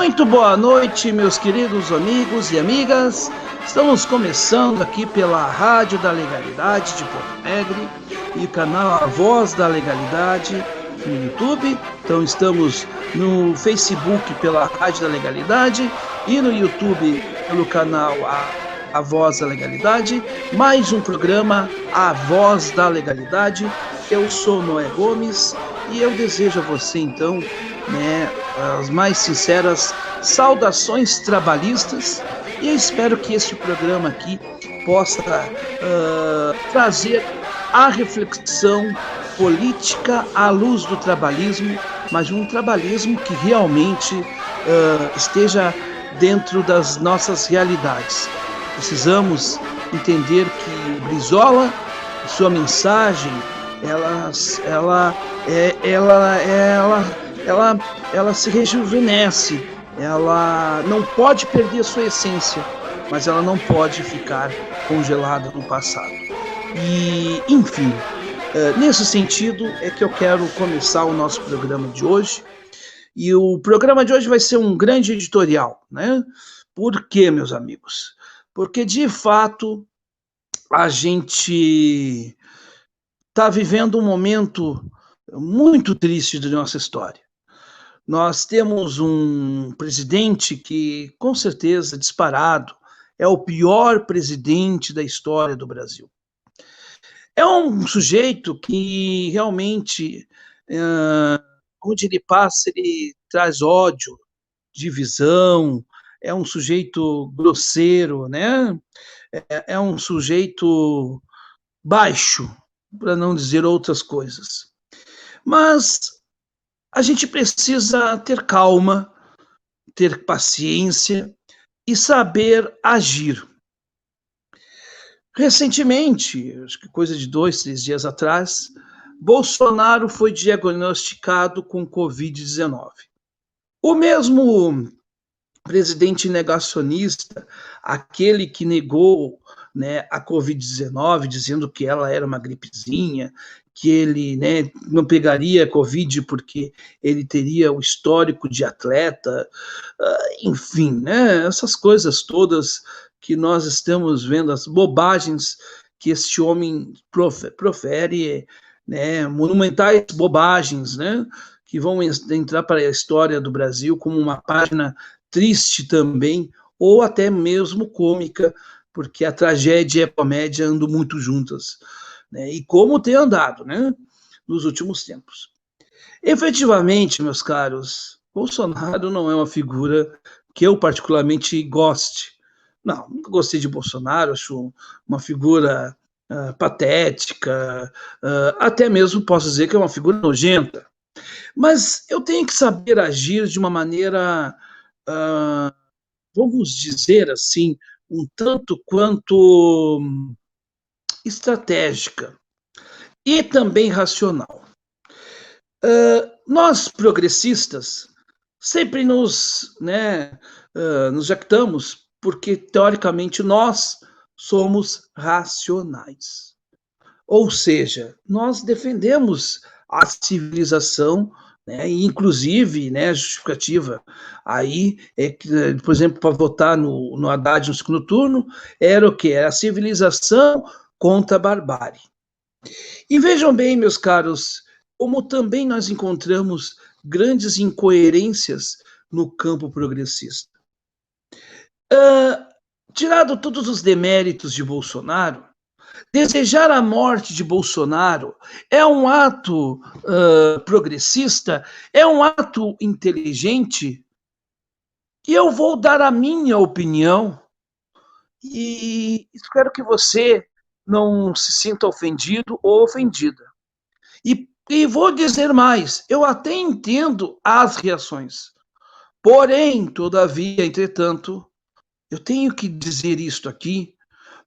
Muito boa noite, meus queridos amigos e amigas. Estamos começando aqui pela Rádio da Legalidade de Porto Alegre e o canal A Voz da Legalidade no YouTube. Então estamos no Facebook pela Rádio da Legalidade e no YouTube pelo canal A Voz da Legalidade. Mais um programa A Voz da Legalidade. Eu sou Noé Gomes e eu desejo a você então, as mais sinceras saudações trabalhistas, e eu espero que este programa aqui possa trazer a reflexão política à luz do trabalhismo, mas um trabalhismo que realmente esteja dentro das nossas realidades. Precisamos entender que Brizola, sua mensagem, ela se rejuvenesce, ela não pode perder a sua essência, mas ela não pode ficar congelada no passado. E, enfim, nesse sentido é que eu quero começar o nosso programa de hoje. E o programa de hoje vai ser um grande editorial, né? Por quê, meus amigos? Porque, de fato, a gente está vivendo um momento muito triste da nossa história. Nós temos um presidente que, com certeza, disparado, é o pior presidente da história do Brasil. É um sujeito que realmente, onde ele passa, ele traz ódio, divisão, é um sujeito grosseiro, né? É um sujeito baixo, para não dizer outras coisas. Mas a gente precisa ter calma, ter paciência e saber agir. Recentemente, acho que coisa de 2, 3 dias atrás, Bolsonaro foi diagnosticado com Covid-19. O mesmo presidente negacionista, aquele que negou, a Covid-19, dizendo que ela era uma gripezinha, que ele, não pegaria Covid porque ele teria o histórico de atleta, enfim, essas coisas todas que nós estamos vendo, as bobagens que este homem profere, monumentais bobagens, que vão entrar para a história do Brasil como uma página triste também, ou até mesmo cômica, porque a tragédia e a comédia andam muito juntas, e como tem andado, nos últimos tempos. Efetivamente, meus caros, Bolsonaro não é uma figura que eu particularmente goste. Não, nunca gostei de Bolsonaro, acho uma figura patética, até mesmo posso dizer que é uma figura nojenta. Mas eu tenho que saber agir de uma maneira, vamos dizer assim, um tanto quanto estratégica e também racional. Nós, progressistas, sempre nos jactamos porque, teoricamente, nós somos racionais. Ou seja, nós defendemos a civilização, e inclusive, a justificativa aí é que, por exemplo, para votar no Haddad no segundo turno, era o quê? Era a civilização contra a barbárie. E vejam bem, meus caros, como também nós encontramos grandes incoerências no campo progressista. Tirado todos os deméritos de Bolsonaro, desejar a morte de Bolsonaro é um ato progressista, é um ato inteligente, e eu vou dar a minha opinião, e espero que você não se sinta ofendido ou ofendida. E vou dizer mais, eu até entendo as reações, porém, todavia, entretanto, eu tenho que dizer isto aqui,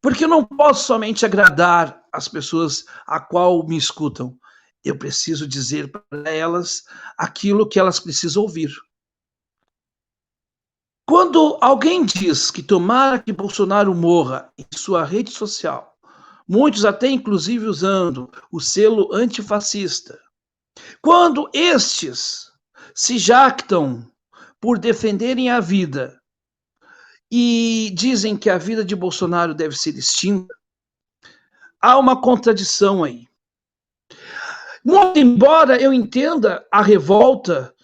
porque eu não posso somente agradar as pessoas a qual me escutam. Eu preciso dizer para elas aquilo que elas precisam ouvir. Quando alguém diz que tomara que Bolsonaro morra em sua rede social, muitos até inclusive usando o selo antifascista, quando estes se jactam por defenderem a vida e dizem que a vida de Bolsonaro deve ser extinta, há uma contradição aí. Muito embora eu entenda a revolta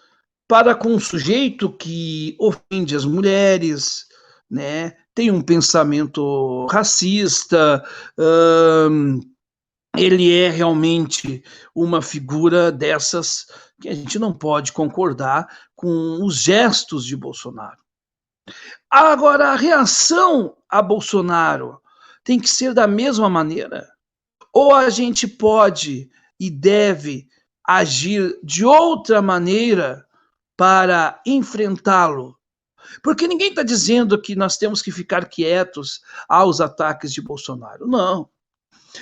para com um sujeito que ofende as mulheres, né, tem um pensamento racista, ele é realmente uma figura dessas que a gente não pode concordar com os gestos de Bolsonaro. Agora, a reação a Bolsonaro tem que ser da mesma maneira? Ou a gente pode e deve agir de outra maneira para enfrentá-lo? Porque ninguém está dizendo que nós temos que ficar quietos aos ataques de Bolsonaro. Não.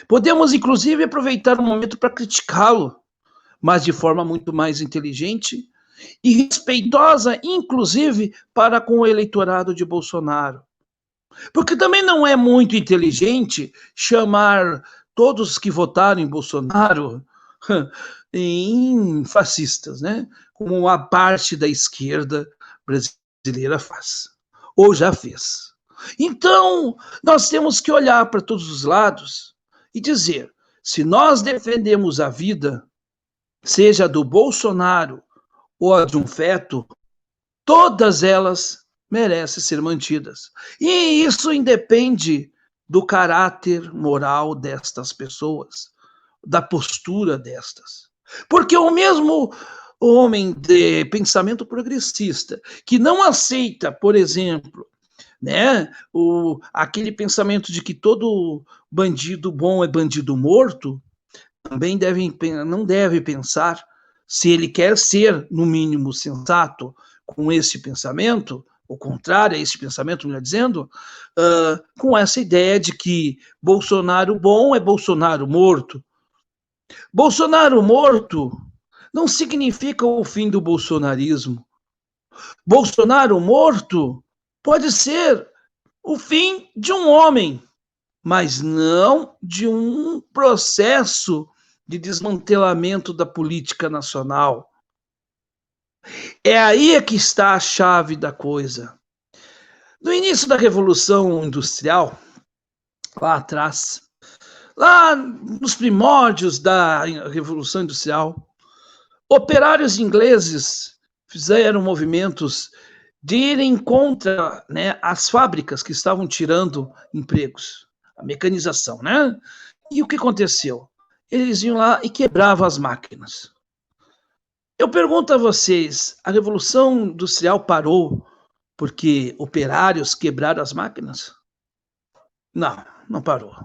Podemos, inclusive, aproveitar o momento para criticá-lo, mas de forma muito mais inteligente e respeitosa, inclusive, para com o eleitorado de Bolsonaro. Porque também não é muito inteligente chamar todos que votaram em Bolsonaro em fascistas, né? Como a parte da esquerda brasileira faz, ou já fez. Então, nós temos que olhar para todos os lados e dizer, se nós defendemos a vida, seja do Bolsonaro ou a de um feto, todas elas merecem ser mantidas. E isso independe do caráter moral destas pessoas, da postura destas. Porque o mesmo homem de pensamento progressista, que não aceita, por exemplo, né, aquele pensamento de que todo bandido bom é bandido morto, também não deve pensar, se ele quer ser, no mínimo, sensato com esse pensamento, o contrário a esse pensamento, melhor dizendo, com essa ideia de que Bolsonaro bom é Bolsonaro morto. Bolsonaro morto não significa o fim do bolsonarismo. Bolsonaro morto pode ser o fim de um homem, mas não de um processo de desmantelamento da política nacional. É aí que está a chave da coisa. No início da Revolução Industrial, lá atrás, lá nos primórdios da Revolução Industrial, operários ingleses fizeram movimentos de irem contra, né, as fábricas que estavam tirando empregos, a mecanização, né? E o que aconteceu? Eles iam lá e quebravam as máquinas. Eu pergunto a vocês, a Revolução Industrial parou porque operários quebraram as máquinas? Não, não parou.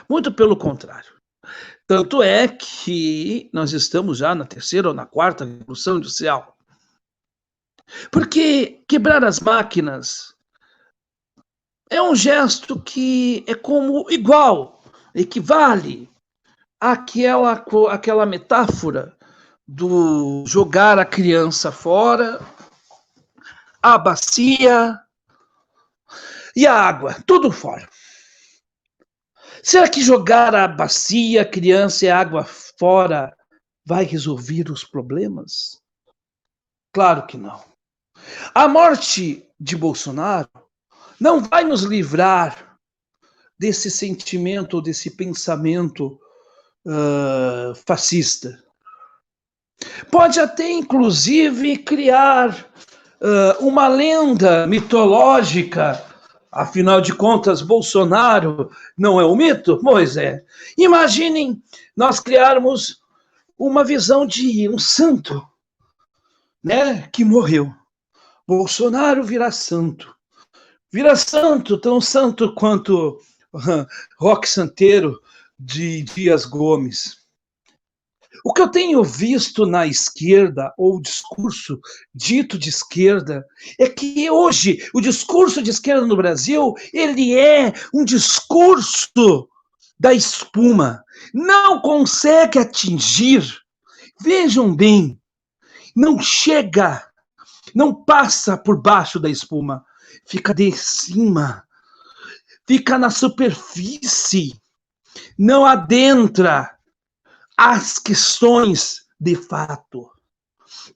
Muito pelo contrário. Tanto é que nós estamos já na terceira ou na quarta Revolução Industrial. Porque quebrar as máquinas é um gesto que é como igual, equivale àquela metáfora do jogar a criança fora, a bacia e a água, tudo fora. Será que jogar a bacia, a criança e a água fora vai resolver os problemas? Claro que não. A morte de Bolsonaro não vai nos livrar desse sentimento, desse pensamento fascista. Pode até, inclusive, criar uma lenda mitológica. Afinal de contas, Bolsonaro não é um mito? Pois é. Imaginem nós criarmos uma visão de um santo, né, que morreu. Bolsonaro virá santo. Virá santo, tão santo quanto Roque Santeiro de Dias Gomes. O que eu tenho visto na esquerda, ou o discurso dito de esquerda, é que hoje o discurso de esquerda no Brasil, ele é um discurso da espuma. Não consegue atingir, vejam bem, não chega, não passa por baixo da espuma, fica de cima, fica na superfície, não adentra as questões de fato.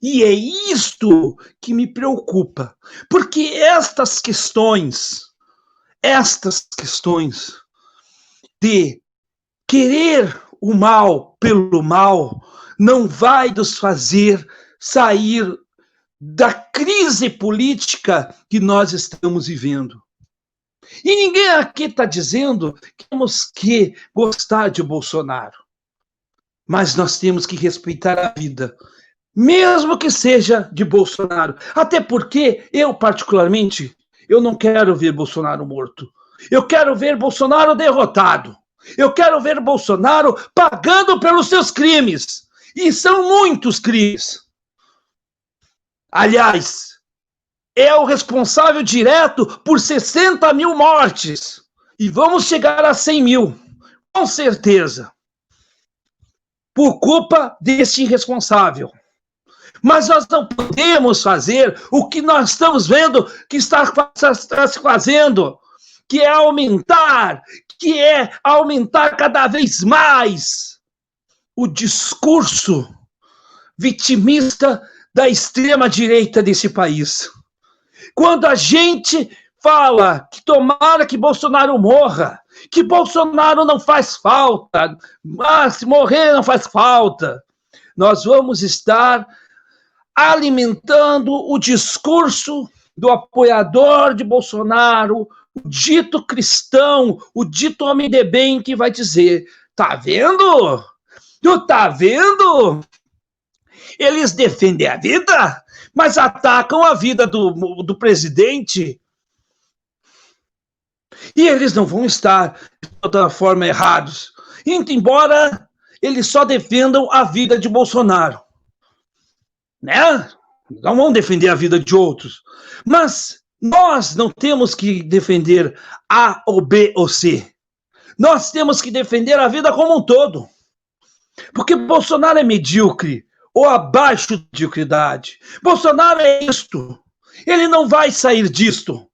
E é isto que me preocupa, porque estas questões de querer o mal pelo mal não vai nos fazer sair da crise política que nós estamos vivendo. E ninguém aqui está dizendo que temos que gostar de Bolsonaro, mas nós temos que respeitar a vida, mesmo que seja de Bolsonaro. Até porque eu, particularmente, eu não quero ver Bolsonaro morto. Eu quero ver Bolsonaro derrotado. Eu quero ver Bolsonaro pagando pelos seus crimes. E são muitos crimes. Aliás, é o responsável direto por 60 mil mortes. E vamos chegar a 100 mil, com certeza. Por culpa desse irresponsável. Mas nós não podemos fazer o que nós estamos vendo que está se fazendo, que é aumentar cada vez mais o discurso vitimista da extrema-direita desse país. Quando a gente fala que tomara que Bolsonaro morra, que Bolsonaro não faz falta, mas se morrer não faz falta, nós vamos estar alimentando o discurso do apoiador de Bolsonaro, o dito cristão, o dito homem de bem que vai dizer, tá vendo? Tu tá vendo? Eles defendem a vida, mas atacam a vida do presidente. E eles não vão estar, de toda forma, errados. Embora eles só defendam a vida de Bolsonaro. Né? Não vão defender a vida de outros. Mas nós não temos que defender A ou B ou C. Nós temos que defender a vida como um todo. Porque Bolsonaro é medíocre ou abaixo de mediocridade. Bolsonaro é isto. Ele não vai sair disto.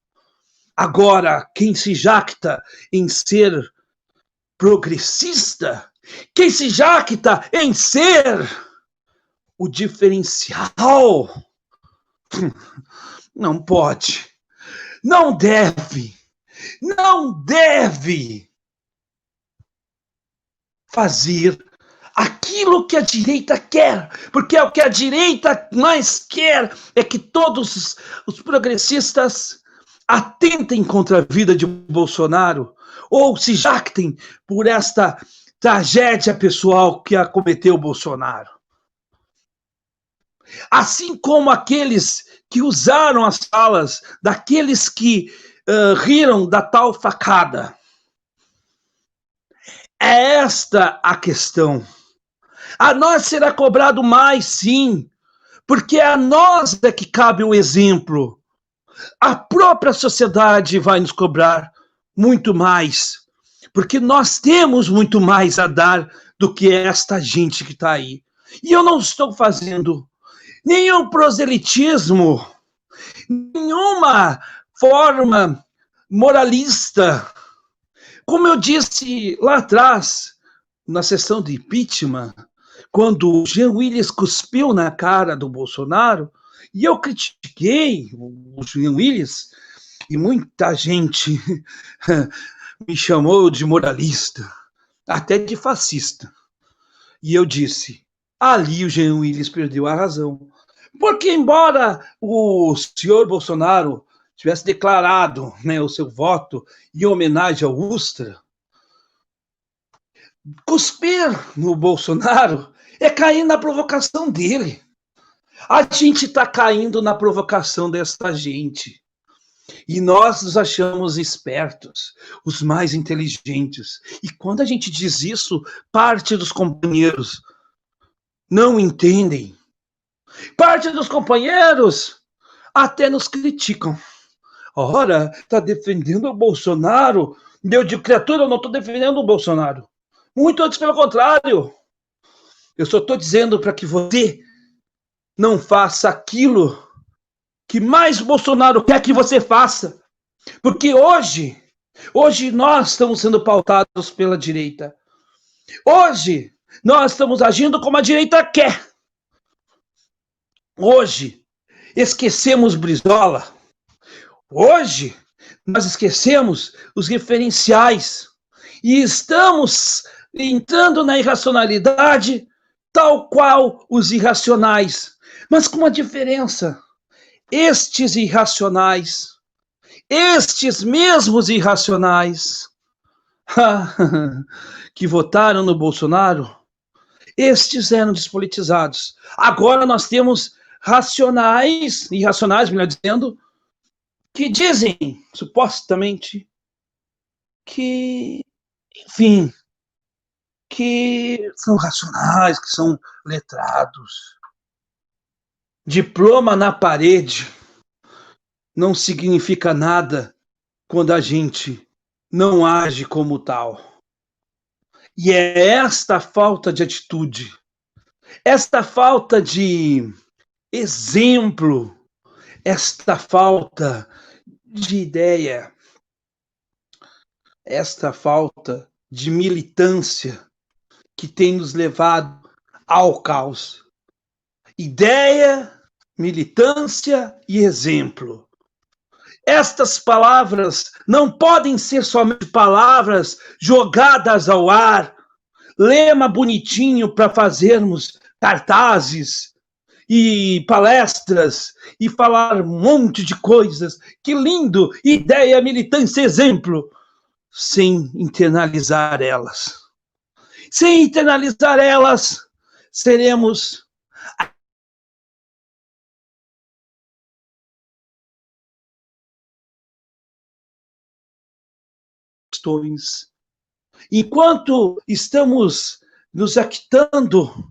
Agora, quem se jacta em ser progressista, quem se jacta em ser o diferencial, não pode, não deve fazer aquilo que a direita quer, porque é o que a direita mais quer é que todos os progressistas atentem contra a vida de Bolsonaro ou se jactem por esta tragédia pessoal que acometeu Bolsonaro. Assim como aqueles que usaram as falas daqueles que riram da tal facada. É esta a questão. A nós será cobrado mais, sim, porque a nós é que cabe o exemplo. A própria sociedade vai nos cobrar muito mais, porque nós temos muito mais a dar do que esta gente que está aí. E eu não estou fazendo nenhum proselitismo, nenhuma forma moralista. Como eu disse lá atrás, na sessão de impeachment, quando o Jean Willis cuspiu na cara do Bolsonaro, e eu critiquei o Jean Willis, e muita gente me chamou de moralista, até de fascista. E eu disse, ali o Jean Willis perdeu a razão. Porque embora o senhor Bolsonaro tivesse declarado, né, o seu voto em homenagem ao Ustra, cuspir no Bolsonaro é cair na provocação dele. A gente está caindo na provocação desta gente. E nós nos achamos espertos, os mais inteligentes. E quando a gente diz isso, parte dos companheiros não entendem. Parte dos companheiros até nos criticam. Ora, está defendendo o Bolsonaro? Eu digo, criatura, eu não estou defendendo o Bolsonaro. Muito antes, pelo contrário. Eu só estou dizendo para que você não faça aquilo que mais Bolsonaro quer que você faça. Porque hoje nós estamos sendo pautados pela direita. Hoje nós estamos agindo como a direita quer. Hoje, esquecemos Brizola. Hoje, nós esquecemos os referenciais e estamos entrando na irracionalidade tal qual os irracionais, mas com uma diferença. Estes irracionais, estes mesmos irracionais que votaram no Bolsonaro, estes eram despolitizados. Agora nós temos racionais, irracionais, melhor dizendo, que dizem, supostamente, que, enfim, que são racionais, que são letrados. Diploma na parede não significa nada quando a gente não age como tal. E é esta falta de atitude, esta falta de exemplo, esta falta de ideia, esta falta de militância que tem nos levado ao caos. Ideia, militância e exemplo. Estas palavras não podem ser somente palavras jogadas ao ar, lema bonitinho para fazermos cartazes e palestras e falar um monte de coisas. Que lindo! Ideia, militância, exemplo, sem internalizar elas. Sem internalizar elas, seremos questões. Enquanto estamos nos acquitando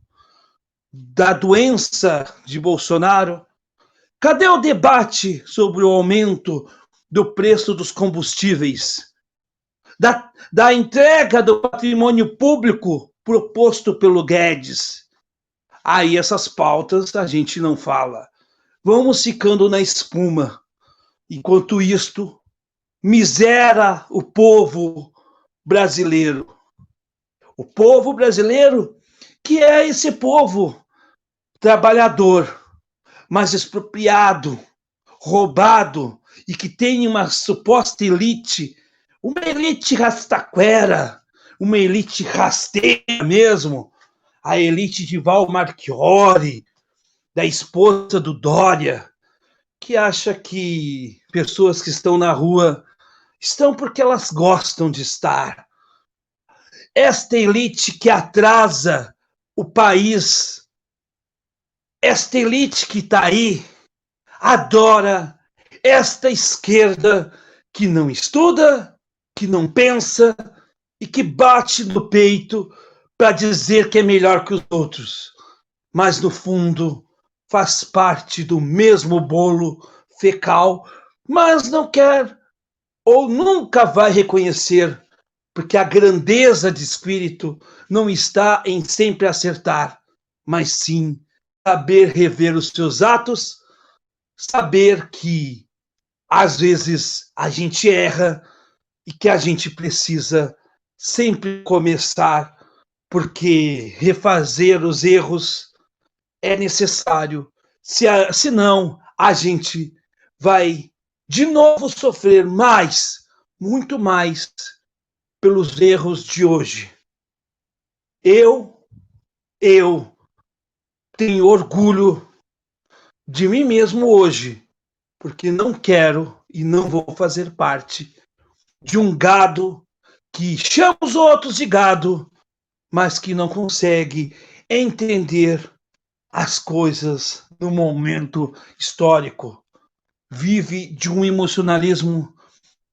da doença de Bolsonaro, cadê o debate sobre o aumento do preço dos combustíveis? Da entrega do patrimônio público proposto pelo Guedes? Aí essas pautas a gente não fala. Vamos ficando na espuma. Enquanto isto, misera o povo brasileiro. O povo brasileiro, que é esse povo trabalhador, mas expropriado, roubado, e que tem uma suposta elite, uma elite rastaquera, uma elite rasteira mesmo, a elite de Val Marchiori, da esposa do Dória, que acha que pessoas que estão na rua estão porque elas gostam de estar. Esta elite que atrasa o país, esta elite que está aí, adora esta esquerda que não estuda, que não pensa e que bate no peito para dizer que é melhor que os outros, mas no fundo faz parte do mesmo bolo fecal, mas não quer ou nunca vai reconhecer, porque a grandeza de espírito não está em sempre acertar, mas sim saber rever os seus atos, saber que às vezes a gente erra e que a gente precisa sempre começar, porque refazer os erros é necessário, senão a gente vai de novo sofrer mais, muito mais, pelos erros de hoje. Eu tenho orgulho de mim mesmo hoje, porque não quero e não vou fazer parte de um gado que chama os outros de gado, mas que não consegue entender as coisas no momento histórico. Vive de um emocionalismo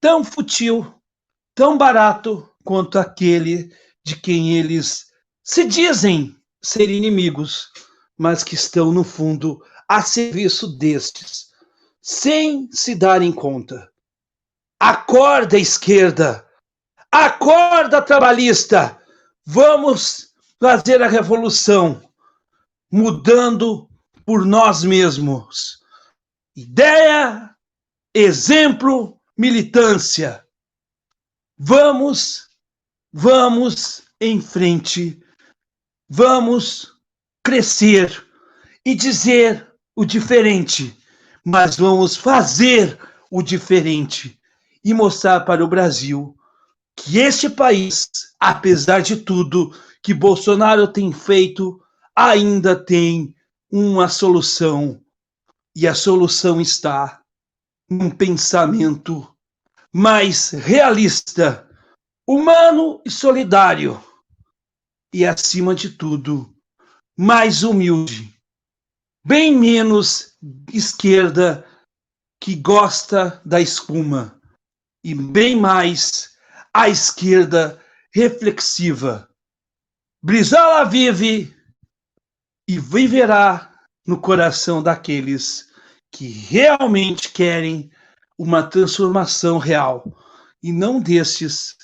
tão fútil, tão barato quanto aquele de quem eles se dizem ser inimigos, mas que estão, no fundo, a serviço destes, sem se darem conta. Acorda, esquerda! Acorda, trabalhista! Vamos fazer a revolução, mudando por nós mesmos. Ideia, exemplo, militância. Vamos em frente, vamos crescer e dizer o diferente, mas vamos fazer o diferente e mostrar para o Brasil que este país, apesar de tudo que Bolsonaro tem feito, ainda tem uma solução. E a solução está num pensamento mais realista, humano e solidário. E, acima de tudo, mais humilde. Bem menos esquerda que gosta da espuma. E bem mais à esquerda reflexiva. Brizola vive e viverá no coração daqueles que realmente querem uma transformação real e não destes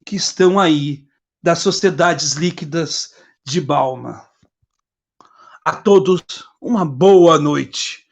que estão aí das sociedades líquidas de Balma. A todos uma boa noite.